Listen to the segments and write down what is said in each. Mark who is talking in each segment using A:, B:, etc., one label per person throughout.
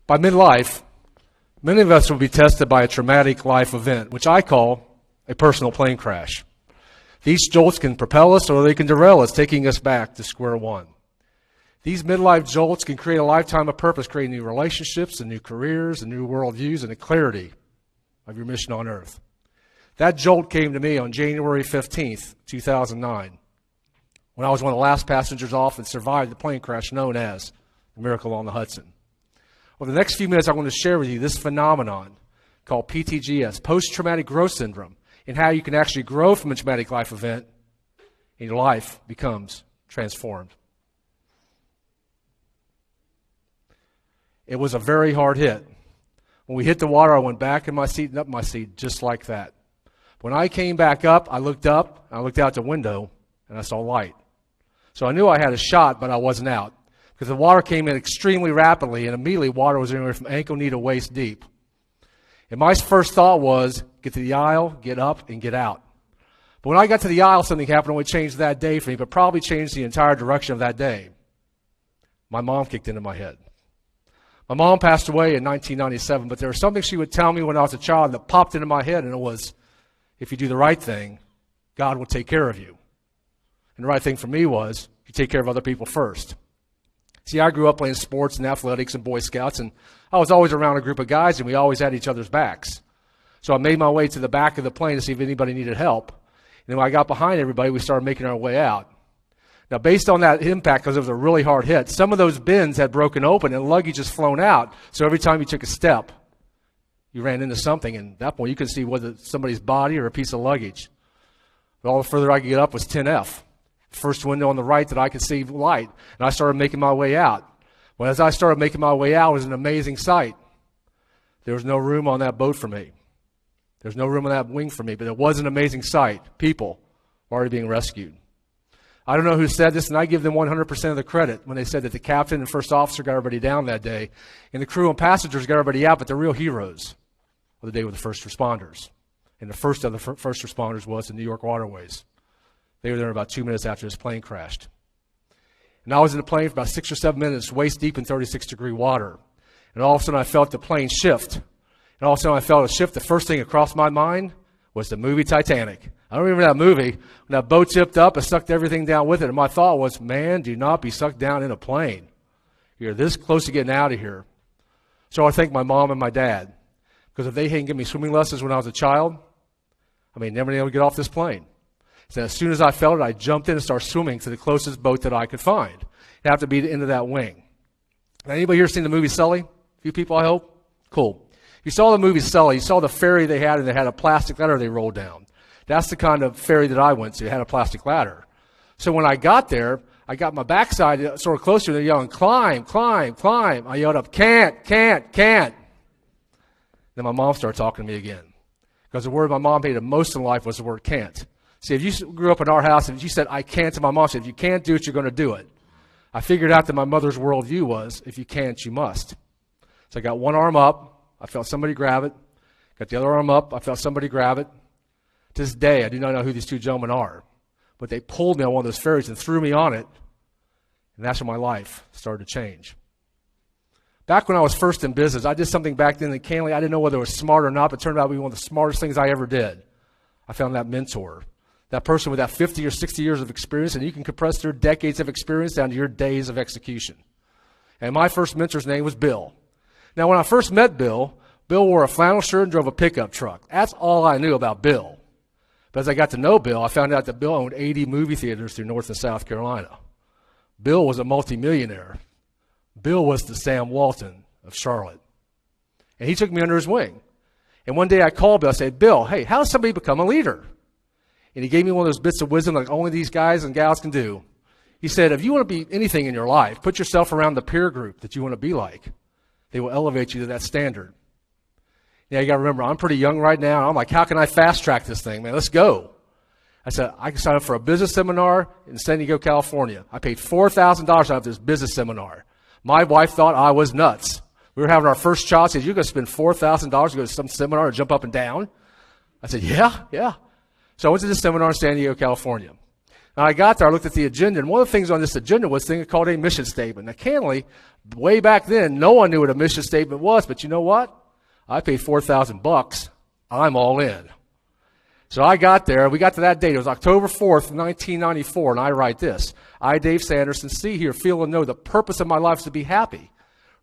A: By midlife, many of us will be tested by a traumatic life event, which I call a personal plane crash. These jolts can propel us or they can derail us, taking us back to square one. These midlife jolts can create a lifetime of purpose, creating new relationships and new careers and new worldviews and a clarity of your mission on earth. That jolt came to me on January 15th, 2009, when I was one of the last passengers off and survived the plane crash known as the Miracle on the Hudson. Well, the next few minutes I want to share with you this phenomenon called PTGS, post-traumatic growth syndrome, and how you can actually grow from a traumatic life event and your life becomes transformed. It was a very hard hit. When we hit the water, I went back in my seat and up my seat just like that. When I came back up, I looked out the window, and I saw light. So I knew I had a shot, but I wasn't out, because the water came in extremely rapidly, and immediately water was anywhere from ankle knee to waist deep. And my first thought was, get to the aisle, get up, and get out. But when I got to the aisle, something happened that would change that day for me, but probably changed the entire direction of that day. My mom kicked into my head. My mom passed away in 1997, but there was something she would tell me when I was a child that popped into my head, and it was, if you do the right thing, God will take care of you. And the right thing for me was, you take care of other people first. See, I grew up playing sports and athletics and Boy Scouts, and I was always around a group of guys, and we always had each other's backs. So I made my way to the back of the plane to see if anybody needed help. And then when I got behind everybody, we started making our way out. Now, based on that impact, because it was a really hard hit, some of those bins had broken open and luggage has flown out. So every time you took a step, you ran into something, and at that point you could see whether somebody's body or a piece of luggage. But all the further I could get up was 10F. First window on the right that I could see light, and I started making my way out. Well, as I started making my way out, it was an amazing sight. There was no room on that boat for me. There was no room on that wing for me, but it was an amazing sight. People were already being rescued. I don't know who said this, and I give them 100% of the credit when they said that the captain and first officer got everybody down that day, and the crew and passengers got everybody out, but the real heroes of the day were the first responders. And the first of the first responders was the New York waterways. They were there about 2 minutes after this plane crashed. And I was in the plane for about 6 or 7 minutes, waist deep in 36-degree water. And all of a sudden I felt the plane shift. And all of a sudden I felt a shift. The first thing that crossed my mind was the movie Titanic. I don't remember that movie. When that boat tipped up, it sucked everything down with it. And my thought was, man, do not be sucked down in a plane. You're this close to getting out of here. So I thank my mom and my dad. Because if they hadn't given me swimming lessons when I was a child, I may never be able to get off this plane. So as soon as I felt it, I jumped in and started swimming to the closest boat that I could find. It'd have to be the end of that wing. Now, anybody here seen the movie Sully? A few people, I hope? Cool. You saw the movie Sully. You saw the ferry they had, and they had a plastic ladder they rolled down. That's the kind of ferry that I went to. It had a plastic ladder. So when I got there, I got my backside sort of closer. They're yelling, climb, climb, climb. I yelled up, can't. Then my mom started talking to me again. Because the word my mom hated most in life was the word can't. See, if you grew up in our house and if you said, I can't, to my mom said, if you can't do it, you're going to do it. I figured out that my mother's worldview was, if you can't, you must. So I got one arm up. I felt somebody grab it. Got the other arm up. I felt somebody grab it. To this day, I do not know who these two gentlemen are. But they pulled me on one of those ferries and threw me on it. And that's when my life started to change. Back when I was first in business, I did something back then in Canley. I didn't know whether it was smart or not, but it turned out to be one of the smartest things I ever did. I found that mentor. That person with that 50 or 60 years of experience, and you can compress their decades of experience down to your days of execution. And my first mentor's name was Bill. Now, when I first met Bill, Bill wore a flannel shirt and drove a pickup truck. That's all I knew about Bill. But as I got to know Bill, I found out that Bill owned 80 movie theaters through North and South Carolina. Bill was a multimillionaire. Bill was the Sam Walton of Charlotte. And he took me under his wing. And one day I called Bill. I said, Bill, hey, how does somebody become a leader? And he gave me one of those bits of wisdom like only these guys and gals can do. He said, if you want to be anything in your life, put yourself around the peer group that you want to be like. They will elevate you to that standard. Yeah, you got to remember, I'm pretty young right now. I'm like, how can I fast track this thing, man? Let's go. I said, I can sign up for a business seminar in San Diego, California. I paid $4,000 to sign up for this business seminar. My wife thought I was nuts. We were having our first child. She said, you're going to spend $4,000 to go to some seminar and jump up and down? I said, yeah. So I went to this seminar in San Diego, California. And I got there, I looked at the agenda, and one of the things on this agenda was a thing called a mission statement. Now, candidly, way back then, no one knew what a mission statement was, but you know what? I paid $4,000. I'm all in. So I got there. We got to that date. It was October 4th, 1994, and I write this. I, Dave Sanderson, see, hear, feel, and know the purpose of my life is to be happy,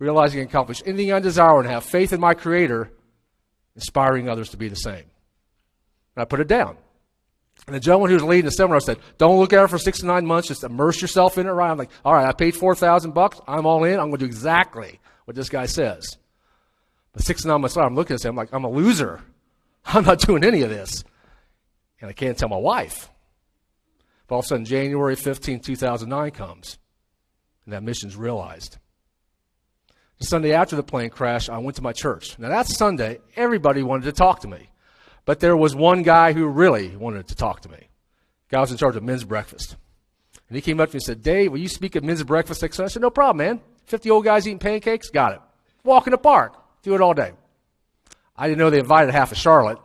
A: realizing I can accomplish anything I desire and have faith in my Creator, inspiring others to be the same. And I put it down. And the gentleman who was leading the seminar said, don't look at it for 6 to 9 months. Just immerse yourself in it right. I'm like, all right, I paid $4,000. I'm all in. I'm going to do exactly what this guy says. But 6 to 9 months later, I'm looking at him like, I'm a loser. I'm not doing any of this. And I can't tell my wife. But all of a sudden, January 15, 2009 comes, and that mission's realized. The Sunday after the plane crash, I went to my church. Now, that Sunday, everybody wanted to talk to me. But there was one guy who really wanted to talk to me. The guy was in charge of men's breakfast. And he came up to me and said, Dave, will you speak at men's breakfast next Sunday? I said, no problem, man. 50 old guys eating pancakes? Got it. Walk in the park. Do it all day. I didn't know they invited half of Charlotte.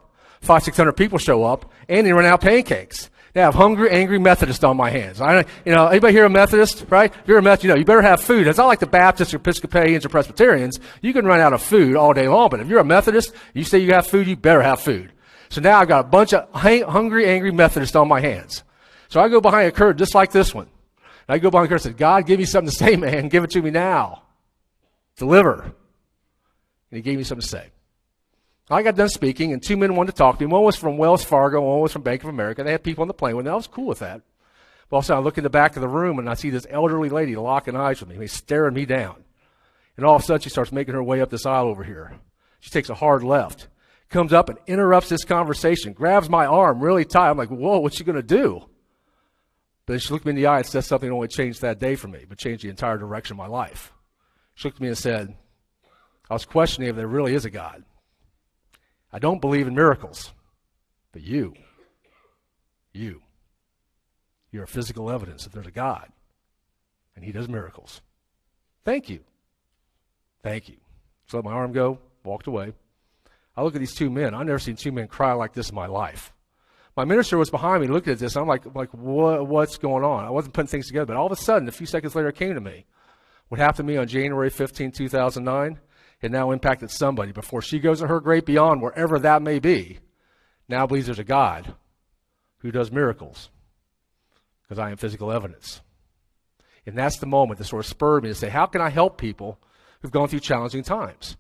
A: 500-600 people show up, and they run out of pancakes. They have hungry, angry Methodists on my hands. Anybody here a Methodist, right? If you're a Methodist, you better have food. It's not like the Baptists or Episcopalians or Presbyterians. You can run out of food all day long, but if you're a Methodist, you say you have food, you better have food. So now I've got a bunch of hungry, angry Methodists on my hands. So I go behind a curtain just like this one. And I go behind a curtain and say, God, give me something to say, man. Give it to me now. Deliver. And he gave me something to say. I got done speaking, and 2 men wanted to talk to me. One was from Wells Fargo, one was from Bank of America. They had people on the plane with me. I was cool with that. But all of a sudden, I look in the back of the room, and I see this elderly lady locking eyes with me. He's staring me down. And all of a sudden, she starts making her way up this aisle over here. She takes a hard left, comes up and interrupts this conversation, grabs my arm really tight. I'm like, whoa, what's she going to do? But then she looked me in the eye and said something that only changed that day for me, but changed the entire direction of my life. She looked at me and said, I was questioning if there really is a God. I don't believe in miracles, but you're physical evidence that there's a God, and he does miracles. Thank you. Thank you. So let my arm go, walked away. I look at these 2 men. I've never seen 2 men cry like this in my life. My minister was behind me looking at this. I'm like what's going on? I wasn't putting things together, but all of a sudden, a few seconds later, it came to me. What happened to me on January 15, 2009, it now impacted somebody before she goes to her great beyond, wherever that may be, now believes there's a God who does miracles because I am physical evidence. And that's the moment that sort of spurred me to say, how can I help people who've gone through challenging times?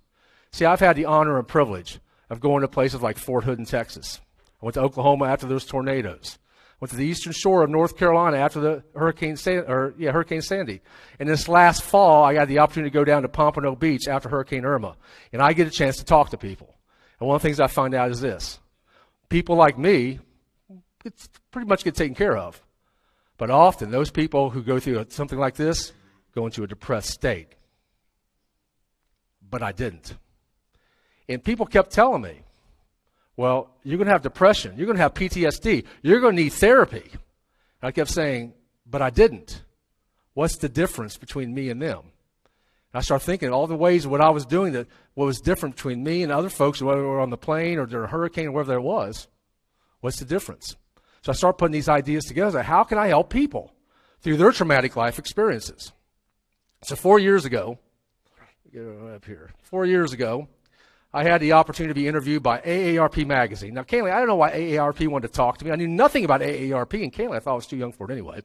A: See, I've had the honor and privilege of going to places like Fort Hood in Texas. I went to Oklahoma after those tornadoes. Went to the eastern shore of North Carolina after the Hurricane Sandy. And this last fall, I got the opportunity to go down to Pompano Beach after Hurricane Irma. And I get a chance to talk to people. And one of the things I find out is this. People like me, it's pretty much get taken care of. But often, those people who go through something like this go into a depressed state. But I didn't. And people kept telling me, well, you're going to have depression. You're going to have PTSD. You're going to need therapy. And I kept saying, but I didn't. What's the difference between me and them? And I started thinking all the ways what I was doing, that what was different between me and other folks, whether we were on the plane or during a hurricane or wherever there was. What's the difference? So I started putting these ideas together. How can I help people through their traumatic life experiences? So 4 years ago, get it up here. 4 years ago, I had the opportunity to be interviewed by AARP magazine. Now, candidly, I don't know why AARP wanted to talk to me. I knew nothing about AARP, and candidly, I thought I was too young for it anyway.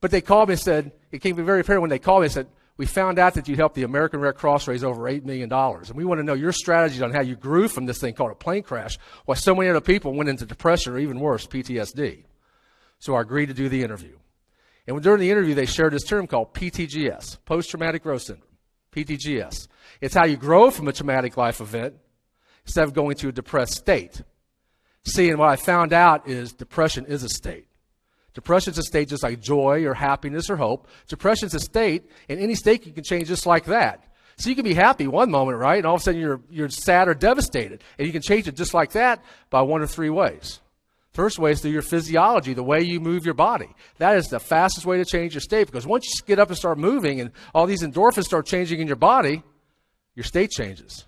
A: But they called me and said, it came very apparent when they called me and said, we found out that you helped the American Red Cross raise over $8 million. And we want to know your strategies on how you grew from this thing called a plane crash, while so many other people went into depression or even worse, PTSD. So I agreed to do the interview. And during the interview, they shared this term called PTGS, post-traumatic growth syndrome, PTGS. It's how you grow from a traumatic life event instead of going to a depressed state. See, and what I found out is depression is a state. Depression is a state just like joy or happiness or hope. Depression is a state, and any state you can change just like that. So you can be happy one moment, right, and all of a sudden you're sad or devastated. And you can change it just like that by 1 of 3 ways. First way is through your physiology, the way you move your body. That is the fastest way to change your state, because once you get up and start moving and all these endorphins start changing in your body, your state changes.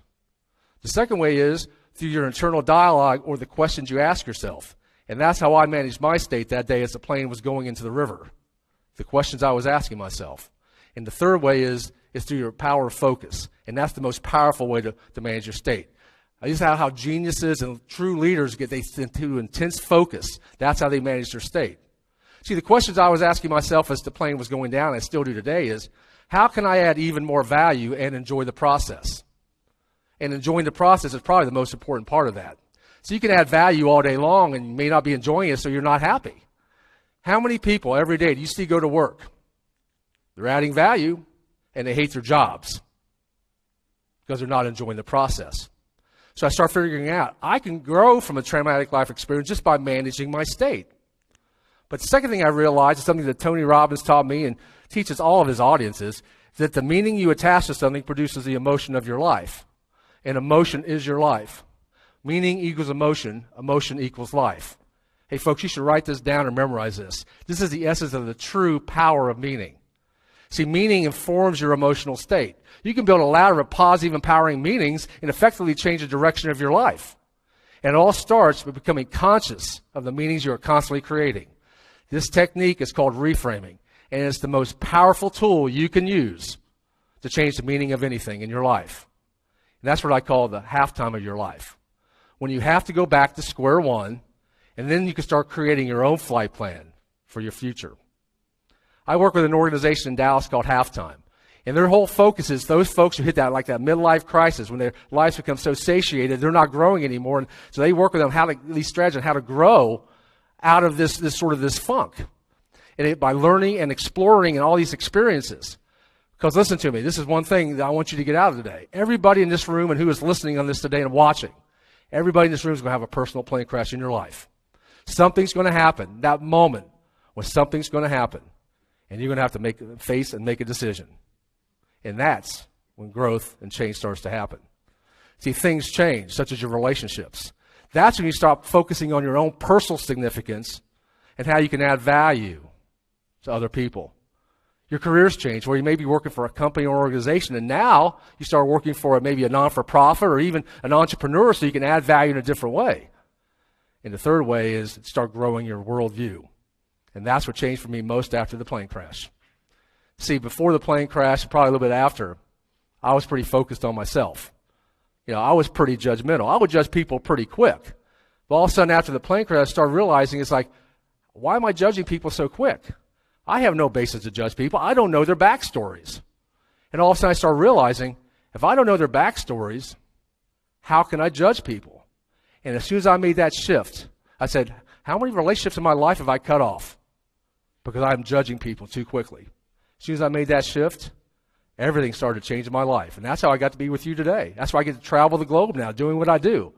A: The second way is through your internal dialogue or the questions you ask yourself. And that's how I managed my state that day as the plane was going into the river. The questions I was asking myself. And the third way is through your power of focus. And that's the most powerful way to manage your state. This is how geniuses and true leaders get into intense focus. That's how they manage their state. See, the questions I was asking myself as the plane was going down, and I still do today, is how can I add even more value and enjoy the process? And enjoying the process is probably the most important part of that. So you can add value all day long and you may not be enjoying it, so you're not happy. How many people every day do you see go to work? They're adding value and they hate their jobs because they're not enjoying the process. So I start figuring out I can grow from a traumatic life experience just by managing my state. But the second thing I realized is something that Tony Robbins taught me and teaches all of his audiences, is that the meaning you attach to something produces the emotion of your life. And emotion is your life. Meaning equals emotion. Emotion equals life. Hey, folks, you should write this down or memorize this. This is the essence of the true power of meaning. See, meaning informs your emotional state. You can build a ladder of positive, empowering meanings and effectively change the direction of your life. And it all starts with becoming conscious of the meanings you are constantly creating. This technique is called reframing, and it's the most powerful tool you can use to change the meaning of anything in your life. And that's what I call the halftime of your life. When you have to go back to square one, and then you can start creating your own flight plan for your future. I work with an organization in Dallas called Halftime. And their whole focus is those folks who hit that midlife crisis, when their lives become so satiated, they're not growing anymore. And so they work with them these strategies on how to grow out of this funk. And by learning and exploring and all these experiences. Because listen to me, this is one thing that I want you to get out of today. Everybody in this room and who is listening on this today and watching, everybody in this room is going to have a personal plane crash in your life. Something's going to happen, that moment when something's going to happen. And you're going to have to face and make a decision. And that's when growth and change starts to happen. See, things change, such as your relationships. That's when you stop focusing on your own personal significance and how you can add value to other people. Your careers change, where you may be working for a company or organization, and now you start working for maybe a non-for-profit or even an entrepreneur, so you can add value in a different way. And the third way is start growing your worldview. And that's what changed for me most after the plane crash. See, before the plane crash, probably a little bit after, I was pretty focused on myself. I was pretty judgmental. I would judge people pretty quick. But all of a sudden after the plane crash, I started realizing it's like, why am I judging people so quick? I have no basis to judge people. I don't know their backstories. And all of a sudden I started realizing, if I don't know their backstories, how can I judge people? And as soon as I made that shift, I said, how many relationships in my life have I cut off? Because I'm judging people too quickly. As soon as I made that shift, everything started to change in my life. And that's how I got to be with you today. That's why I get to travel the globe now doing what I do.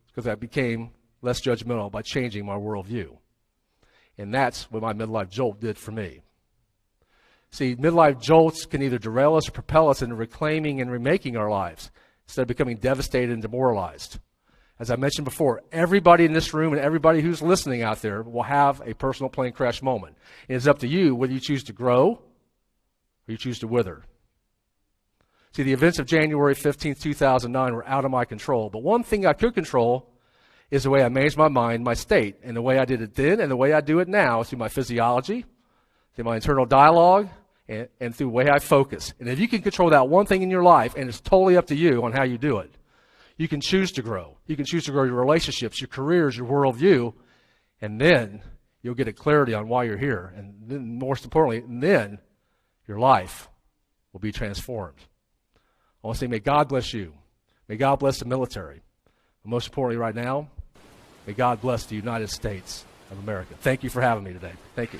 A: Because I became less judgmental by changing my worldview. And that's what my midlife jolt did for me. See, midlife jolts can either derail us or propel us into reclaiming and remaking our lives instead of becoming devastated and demoralized. As I mentioned before, everybody in this room and everybody who's listening out there will have a personal plane crash moment. And it's up to you whether you choose to grow or you choose to wither. See, the events of January 15, 2009 were out of my control. But one thing I could control is the way I managed my mind, my state. And the way I did it then and the way I do it now is through my physiology, through my internal dialogue, and through the way I focus. And if you can control that one thing in your life, and it's totally up to you on how you do it, you can choose to grow. You can choose to grow your relationships, your careers, your worldview, and then you'll get a clarity on why you're here. And then, most importantly, then your life will be transformed. I want to say, may God bless you. May God bless the military. But most importantly right now, may God bless the United States of America. Thank you for having me today. Thank you.